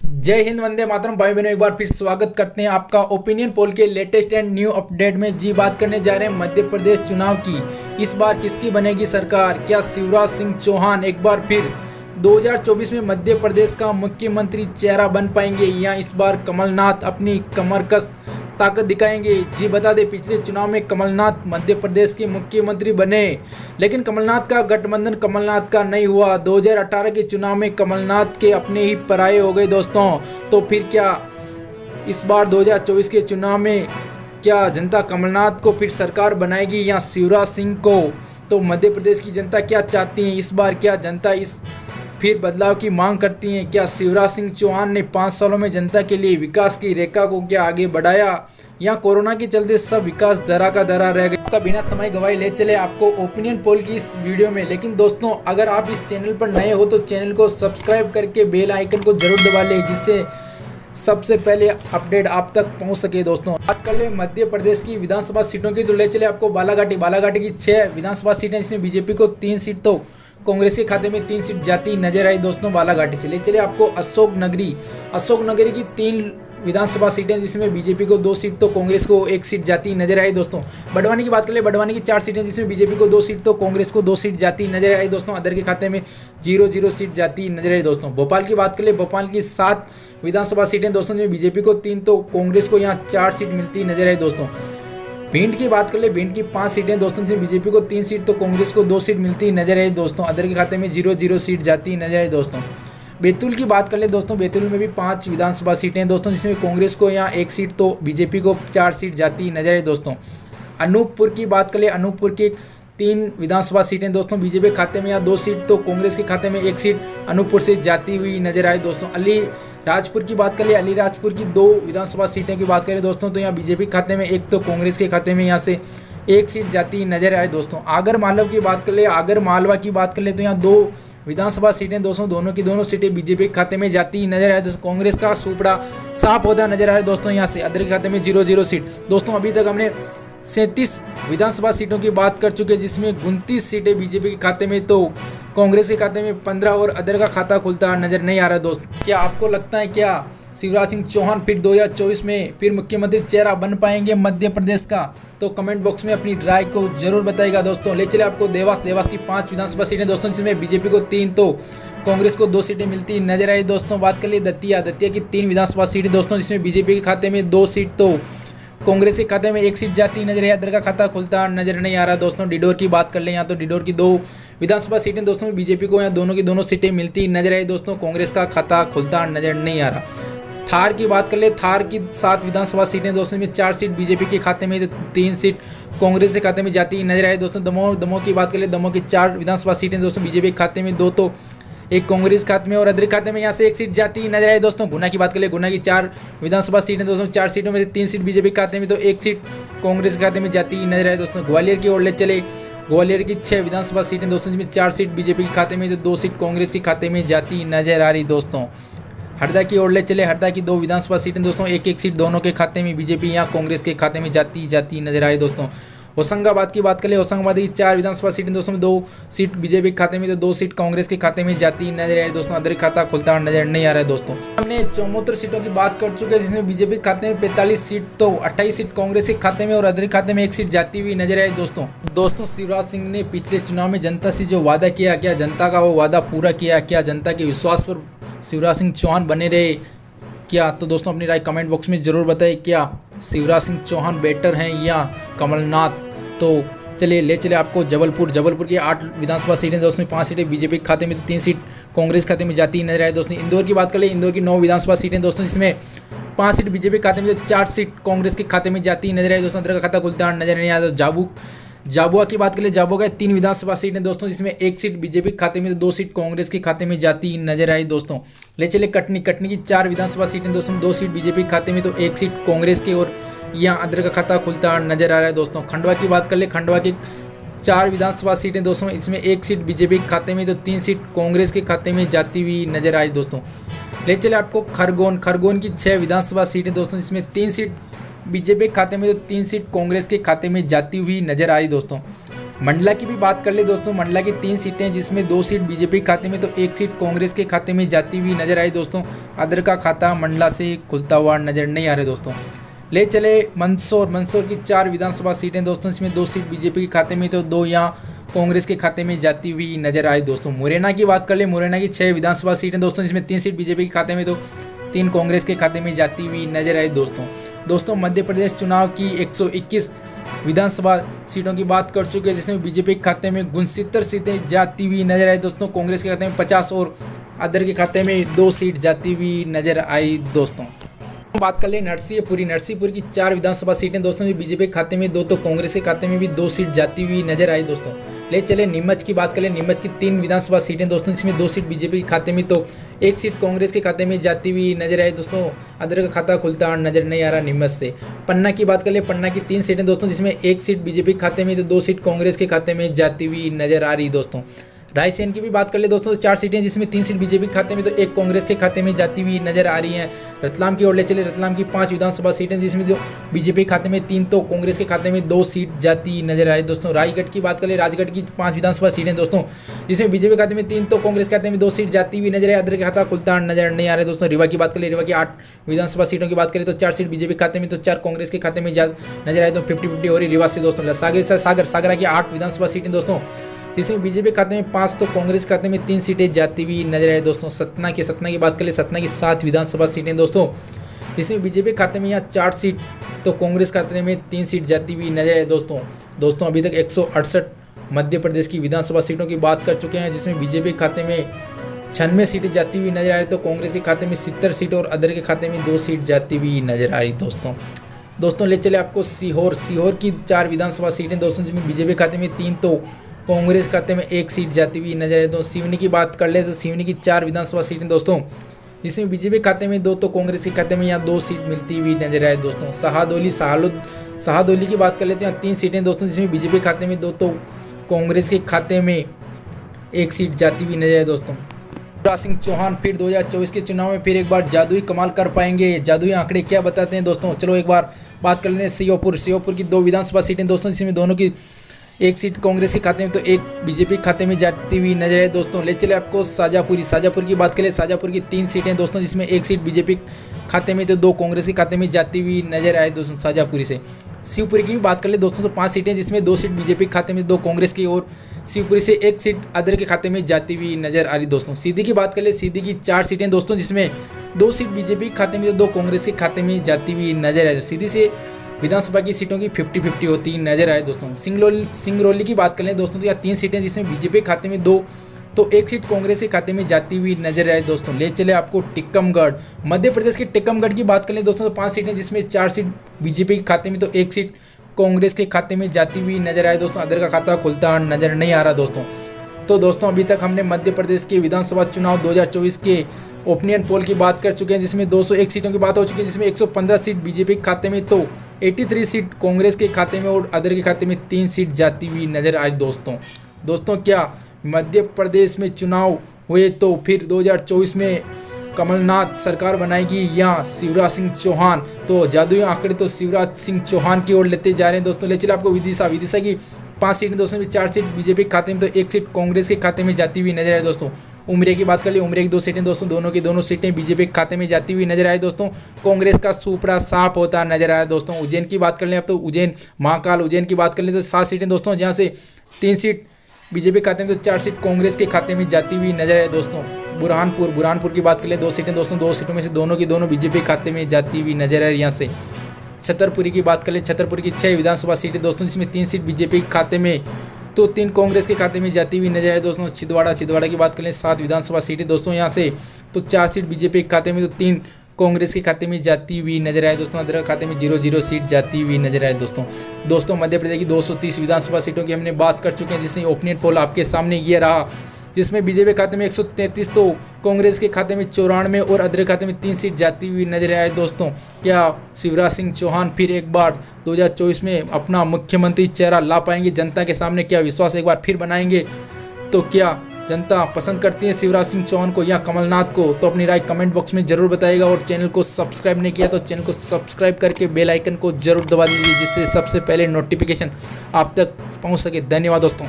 जय हिंद, वंदे मातरम। भाई बहनों, एक बार फिर स्वागत करते हैं आपका ओपिनियन पोल के लेटेस्ट एंड न्यू अपडेट में। जी, बात करने जा रहे हैं मध्य प्रदेश चुनाव की। इस बार किसकी बनेगी सरकार? क्या शिवराज सिंह चौहान एक बार फिर 2024 में मध्य प्रदेश का मुख्यमंत्री चेहरा बन पाएंगे, या इस बार कमलनाथ अपनी कमर कस ताकत दिखाएंगे? जी, बता दें, पिछले चुनाव में कमलनाथ मध्य प्रदेश के मुख्यमंत्री बने, लेकिन कमलनाथ का गठबंधन कमलनाथ का नहीं हुआ। 2018 के चुनाव में कमलनाथ के अपने ही पराये हो गए दोस्तों। तो फिर क्या इस बार 2024 के चुनाव में क्या जनता कमलनाथ को फिर सरकार बनाएगी या शिवराज सिंह को? तो मध्य प्रदेश की जनता क्या चाहती है इस बार? क्या जनता इस फिर बदलाव की मांग करती है? क्या शिवराज सिंह चौहान ने 5 सालों में जनता के लिए विकास की रेखा को क्या आगे बढ़ाया, या कोरोना के चलते सब विकास दरा का दरा रह गया? का बिना समय गवाए ले चले आपको ओपिनियन पोल की इस वीडियो में। लेकिन दोस्तों, अगर आप इस चैनल पर नए हो तो चैनल को सब्सक्राइब करके बेल आइकन को जरूर दबा लें, जिससे सबसे पहले अपडेट आप तक पहुंच सके। दोस्तों, बात कर ले मध्य प्रदेश की विधानसभा सीटों की, तो ले चले आपको बालाघाटी की 6 विधानसभा सीटें, जिसमें बीजेपी को 3 सीट तो कांग्रेस के खाते में 3 सीट जाती नजर आई दोस्तों। बालाघाटी से ले चले आपको अशोकनगरी की 3 विधानसभा सीटें, जिसमें बीजेपी को 2 सीट तो कांग्रेस को 1 सीट जाती नजर आई दोस्तों। बड़वानी की बात करें, बड़वानी की 4 सीटें, जिसमें बीजेपी को 2 सीट तो कांग्रेस को 2 सीट जाती नजर आई दोस्तों। अदर के खाते में 0-0 सीट जाती नजर आई दोस्तों। भोपाल की बात करें, भोपाल की 7 विधानसभा सीटें दोस्तों, जिसमें बीजेपी को 3 तो कांग्रेस को यहाँ 4 सीट मिलती नजर आई दोस्तों। भिंड की बात कर ले, भिंड की 5 सीटें दोस्तों, जिसमें बीजेपी को 3 सीट तो कांग्रेस को 2 सीट मिलती नजर आई दोस्तों। अदर के खाते में 0-0 सीट जाती नजर आई दोस्तों। बैतूल की बात कर ले दोस्तों, बैतूल में भी 5 विधानसभा सीटें दोस्तों, जिसमें कांग्रेस को यहाँ 1 सीट तो बीजेपी को 4 सीट जाती नजर आई दोस्तों। अनूपपुर की बात कर ले, अनूपपुर की 3 विधानसभा सीटें दोस्तों, बीजेपी के खाते में यहाँ 2 सीट तो कांग्रेस के खाते में 1 सीट अनूपपुर से जाती हुई नजर आई दोस्तों। अलीराजपुर की बात करें, अलीराजपुर की 2 विधानसभा सीटें की बात करें दोस्तों, तो यहाँ बीजेपी के खाते में 1 तो कांग्रेस के खाते में यहाँ से 1 सीट जाती नजर आए दोस्तों। आगर मालवा की बात कर ले, आगर मालवा की बात कर ले, तो यहाँ 2 विधानसभा सीटें दोस्तों, दोनों की दोनों सीटें बीजेपी के खाते में जाती नजर आए दोस्तों। कांग्रेस का सुपड़ा साफ होता नजर आए दोस्तों यहाँ से। अदर के खाते में 0-0 सीट दोस्तों। अभी तक हमने 37 विधानसभा सीटों की बात कर चुके हैं, जिसमें 29 सीटें बीजेपी के खाते में तो कांग्रेस के खाते में 15 और अदर का खाता खुलता नजर नहीं आ रहा दोस्त। क्या आपको लगता है क्या शिवराज सिंह चौहान फिर 2024 में फिर मुख्यमंत्री चेहरा बन पाएंगे मध्य प्रदेश का? तो कमेंट बॉक्स में अपनी राय को जरूर बताइएगा दोस्तों। ले चले आपको देवास की 5 विधानसभा सीटें दोस्तों, जिसमें बीजेपी को 3 तो कांग्रेस को 2 सीटें मिलती नजर आई दोस्तों। बात कर लिए दतिया की 3 विधानसभा सीटें दोस्तों, जिसमें बीजेपी के खाते में 2 सीट तो कांग्रेस के खाते में 1 सीट जाती नजर है। अदर का खाता खुलता नजर नहीं आ रहा दोस्तों। डिडोर की बात कर लें, यहाँ तो डिडोर की 2 विधानसभा सीटें दोस्तों, बीजेपी को यहाँ दोनों की दोनों सीटें मिलती नजर आई दोस्तों। कांग्रेस का खाता खुलता नजर नहीं आ रहा। थार की बात कर ले, थार की 7 विधानसभा सीटें दोस्तों, में 4 सीट बीजेपी के खाते में, 3 सीट कांग्रेस के खाते में जाती नजर आई दोस्तों। दमोह की बात कर ले, दमोह की 4 विधानसभा सीटें दोस्तों, बीजेपी के खाते में 2 तो 1 कांग्रेस खाते में, और अदर खाते में यहाँ से 1 सीट जाती नजर आई दोस्तों। गुना की बात कर ले, गुना की 4 विधानसभा सीटें दोस्तों, 4 सीटों में से 3 सीट बीजेपी के खाते में तो 1 सीट कांग्रेस के खाते में जाती नजर आई दोस्तों। ग्वालियर की ओर ले चले, ग्वालियर की 6 विधानसभा सीटें दोस्तों, जिसमें 4 सीट बीजेपी के खाते में तो 2 सीट कांग्रेस के खाते में जाती नजर आ रही दोस्तों। हरदा की ओर ले चले, हरदा की 2 विधानसभा सीटें दोस्तों, 1-1 सीट दोनों के खाते में, बीजेपी यहाँ कांग्रेस के खाते में जाती नजर आ रही दोस्तों। होशंगाबाद की बात करें, होशंगाबाद की 4 विधानसभा सीटें दोस्तों, 2 सीट बीजेपी के खाते में तो 2 सीट कांग्रेस के खाते में जाती नजर आ रही दोस्तों। अदर खाता खुलता नजर नहीं आ रहा है दोस्तों। हमने 74 सीटों की बात कर चुके हैं, जिसमें बीजेपी के खाते में 45 सीट तो 28 सीट कांग्रेस के खाते में, और अदर खाते में 1 सीट जाती हुई नजर आई दोस्तों। शिवराज सिंह ने पिछले चुनाव में जनता से जो वादा किया, क्या जनता का वो वादा पूरा किया? क्या जनता के विश्वास पर शिवराज सिंह चौहान बने रहे क्या? तो दोस्तों, अपनी राय कमेंट बॉक्स में जरूर बताइए। क्या शिवराज सिंह चौहान बेटर हैं या कमलनाथ? तो चलिए ले चले आपको जबलपुर की 8 विधानसभा सीटें दोस्तों, 5 सीटें बीजेपी के खाते में, 3 सीट कांग्रेस खाते में जाती नजर आए दोस्तों। इंदौर की बात कर ले, इंदौर की 9 विधानसभा सीटें दोस्तों, जिसमें 5 सीट बीजेपी के खाते में, 4 सीट कांग्रेस के खाते में जाती नजर आई दोस्तों। अदर का खाता खुलता नजर नहीं आया। झाबुआ की बात करें, झाबुआ के 3 विधानसभा सीटें दोस्तों, जिसमें 1 सीट बीजेपी के खाते में, 2 सीट कांग्रेस के खाते में जाती नजर आई दोस्तों। ले चले कटनी की 4 विधानसभा सीटें दोस्तों, 2 सीट बीजेपी के खाते में तो 1 सीट कांग्रेस की, और यहाँ अदर का खाता खुलता नजर आ रहा है दोस्तों। खंडवा की बात कर ले, खंडवा की 4 विधानसभा सीटें दोस्तों, इसमें 1 सीट बीजेपी के खाते में तो 3 सीट कांग्रेस के खाते में जाती हुई नजर आई दोस्तों। ले चले आपको खरगोन की 6 विधानसभा सीटें दोस्तों, जिसमें 3 सीट बीजेपी के खाते में तो 3 सीट कांग्रेस के खाते में जाती हुई नजर आई दोस्तों। मंडला की भी बात कर ले दोस्तों। मंडला की 3 सीटें हैं, जिसमें 2 सीट बीजेपी के खाते में तो 1 सीट कांग्रेस के खाते में जाती हुई नजर आई दोस्तों। अदर का खाता मंडला से खुलता हुआ नजर नहीं आ रहा दोस्तों। ले चले मंदसौर की 4 विधानसभा सीटें दोस्तों, इसमें 2 सीट बीजेपी के खाते में तो 2 यहाँ कांग्रेस के खाते में जाती हुई नजर आई दोस्तों। मुरैना की बात कर ले। मुरैना की 6 विधानसभा सीटें दोस्तों, जिसमें 3 सीट बीजेपी के खाते में तो 3 कांग्रेस के खाते में जाती हुई नजर आई दोस्तों। मध्य प्रदेश चुनाव की 121 विधानसभा सीटों की बात कर चुके हैं, जिसमें बीजेपी के खाते में 69 सीटें जाती हुई नजर आई दोस्तों। कांग्रेस के खाते में 50 और अदर के खाते में 2 सीट जाती हुई नजर आई दोस्तों। बात कर ले नरसिंहपुर की 4 विधानसभा सीटें दोस्तों, बीजेपी के खाते में 2 तो कांग्रेस के खाते में भी 2 सीट जाती हुई नजर आई दोस्तों। ले चले नीमच की बात कर ले। नीमच की 3 विधानसभा सीटें दोस्तों, जिसमें 2 सीट बीजेपी के खाते में तो 1 सीट कांग्रेस के खाते में जाती हुई नजर आई दोस्तों। अदर का खाता खुलता नजर नहीं आ रहा नीमच से। पन्ना की बात कर ले। पन्ना की 3 सीटें दोस्तों, जिसमें 1 सीट बीजेपी के खाते में तो 2 सीट कांग्रेस के खाते में जाती हुई नजर आ रही दोस्तों। रायसेन की भी बात कर ले दोस्तों, 4 सीटें, जिसमें 3 सीट बीजेपी के खाते में तो 1 कांग्रेस के खाते में जाती हुई नजर आ रही हैं। रतलाम की ओर ले चले। रतलाम की 5 विधानसभा सीटें, जिसमें जो बीजेपी के खाते में 3 तो कांग्रेस के खाते में 2 सीट जाती नजर आ रही दोस्तों। राजगढ़ की बात कर ले। राजगढ़ की 5 विधानसभा सीटें दोस्तों, जिसमें बीजेपी के खाते में 3 तो कांग्रेस के खाते में 2 सीट जाती हुई नजर है। अदर के खाता खुलता नजर नहीं आ रहा दोस्तों। रीवा की बात कर ले। रीवा की 8 विधानसभा सीटों की बात करें तो 4 सीट बीजेपी के खाते में तो 4 कांग्रेस के खाते में नजर आए तो 50-50 हो रही रीवा से दोस्तों। सागरा की 8 विधानसभा सीटें दोस्तों, जिसमें बीजेपी खाते में 5 तो कांग्रेस खाते में 3 सीटें जाती हुई नजर आए दोस्तों। सतना की बात कर ले। सतना की 7 विधानसभा सीटें दोस्तों, जिसमें बीजेपी खाते में यहाँ 4 सीट तो कांग्रेस खाते में 3 सीट जाती हुई नजर आए दोस्तों। अभी तक 168 मध्य प्रदेश की विधानसभा सीटों की बात कर चुके हैं, जिसमें बीजेपी खाते में 96 सीटें जाती हुई नजर आ रही तो कांग्रेस के खाते में 70 सीट और अदर के खाते में 2 सीट जाती हुई नजर आ रही दोस्तों। ले चले आपको सीहोर की 4 विधानसभा सीटें दोस्तों, जिसमें बीजेपी खाते में 3 तो कांग्रेस खाते में 1 सीट जाती हुई नजर आए तो सिवनी की बात कर ले तो सिवनी की 4 विधानसभा सीटें दोस्तों, जिसमें बीजेपी खाते में 2 तो कांग्रेस के खाते में यहाँ 2 सीट मिलती हुई नजर आए दोस्तों। शाहदोली की बात कर लेते हैं। 3 सीटें दोस्तों, जिसमें बीजेपी खाते में 2 तो कांग्रेस के खाते में 1 सीट जाती हुई नजर आए दोस्तों। शिवराज सिंह चौहान फिर 2024 के चुनाव में फिर एक बार जादुई कमाल कर पाएंगे। जादुई आंकड़े क्या बताते हैं दोस्तों, चलो एक बार बात कर लेते हैं। श्योपुर की 2 विधानसभा सीटें दोस्तों, जिसमें दोनों की 1 सीट कांग्रेस के खाते में तो 1 बीजेपी के खाते में जाती हुई नजर आए दोस्तों। ले चले आपको शाजापुर की बात करें। शाजापुर की 3 सीटें दोस्तों, जिसमें 1 सीट बीजेपी खाते में तो 2 कांग्रेस के खाते में जाती हुई नजर आए दोस्तों शाजापुरी से। शिवपुरी की भी बात कर ले दोस्तों, तो 5 सीटें, जिसमें 2 सीट बीजेपी के खाते में 2 कांग्रेस की और शिवपुरी से 1 सीट अदर के खाते में जाती हुई नजर आ रही दोस्तों। सीधी की बात कर ले। सीधी की 4 सीटें दोस्तों, जिसमें 2 सीट बीजेपी के खाते में तो 2 कांग्रेस के खाते में जाती हुई नजर आए। सीधी से विधानसभा की सीटों की 50-50 होती नजर आए दोस्तों। सिंगरौली की बात कर लें दोस्तों, तो यहाँ 3 सीटें, जिसमें बीजेपी खाते में 2 तो 1 सीट कांग्रेस के खाते में जाती हुई नजर आए दोस्तों। ले चले आपको टीकमगढ़, मध्य प्रदेश के टीकमगढ़ की बात कर लें दोस्तों, तो 5 सीटें, जिसमें 4 सीट बीजेपी के खाते में तो 1 सीट कांग्रेस के खाते में जाती हुई नजर आए दोस्तों। अदर का खाता खुलता नजर नहीं आ रहा दोस्तों। तो दोस्तों अभी तक हमने मध्य प्रदेश के विधानसभा चुनाव 2024 के ओपिनियन पोल की बात कर चुके हैं, जिसमें 201 सीटों की बात हो चुकी है, जिसमें 115 सीट बीजेपी के खाते में तो 83 सीट कांग्रेस के खाते में और अदर के खाते में 3 सीट जाती हुई नजर आई दोस्तों। क्या मध्य प्रदेश में चुनाव हुए तो फिर 2024 में कमलनाथ सरकार बनाएगी या शिवराज सिंह चौहान? तो जादुई आंकड़े तो शिवराज सिंह चौहान की ओर लेते जा रहे हैं दोस्तों। ले चलिए आपको विदिशा की 5 सीटें दोस्तों, में 4 सीट बीजेपी के खाते में तो 1 सीट कांग्रेस के खाते में जाती हुई नजर आए दोस्तों। उमरिया की बात कर ली। उमरिया की 2 सीटें दोस्तों, दोनों की दोनों सीटें बीजेपी के खाते में जाती हुई नजर आए दोस्तों। कांग्रेस का सुपड़ा साफ होता नजर आया दोस्तों। उज्जैन की बात कर लें अब तो महाकाल उज्जैन की बात कर लें तो 7 सीटें दोस्तों, जहाँ से 3 सीट बीजेपी के खाते में तो 4 सीट कांग्रेस के खाते में जाती हुई नजर आए दोस्तों। बुरहानपुर की बात कर लें 2 सीटें दोस्तों, 2 सीटों में से दोनों की दोनों बीजेपी खाते में जाती हुई नजर आए। यहाँ से छतरपुरी की बात कर लें। छतरपुर की 6 विधानसभा सीटें दोस्तों, जिसमें 3 सीट बीजेपी के खाते में तो 3 कांग्रेस के खाते में जाती हुई नजर आए दोस्तों। छिंदवाड़ा की बात कर लें 7 विधानसभा सीटें दोस्तों, यहाँ से तो 4 सीट बीजेपी के खाते में तो 3 कांग्रेस के खाते में जाती हुई नजर आए दोस्तों। अदर खाते में 0-0 सीट जाती हुई नजर आए दोस्तों। मध्य प्रदेश की 230 विधानसभा सीटों की हमने बात कर चुके हैं, जिसमें ओपिनियन पोल आपके सामने ये रहा, जिसमें बीजेपी खाते में 133 तो कांग्रेस के खाते में 94 और अदर खाते में 3 सीट जाती हुई नजर आए दोस्तों। क्या शिवराज सिंह चौहान फिर एक बार 2024 में अपना मुख्यमंत्री चेहरा ला पाएंगे जनता के सामने? क्या विश्वास एक बार फिर बनाएंगे? तो क्या जनता पसंद करती है शिवराज सिंह चौहान को या कमलनाथ को? तो अपनी राय कमेंट बॉक्स में जरूर बताइएगा। और चैनल को सब्सक्राइब नहीं किया तो चैनल को सब्सक्राइब करके बेल आइकन को जरूर दबा दीजिए, जिससे सबसे पहले नोटिफिकेशन आप तक पहुंच सके। धन्यवाद दोस्तों।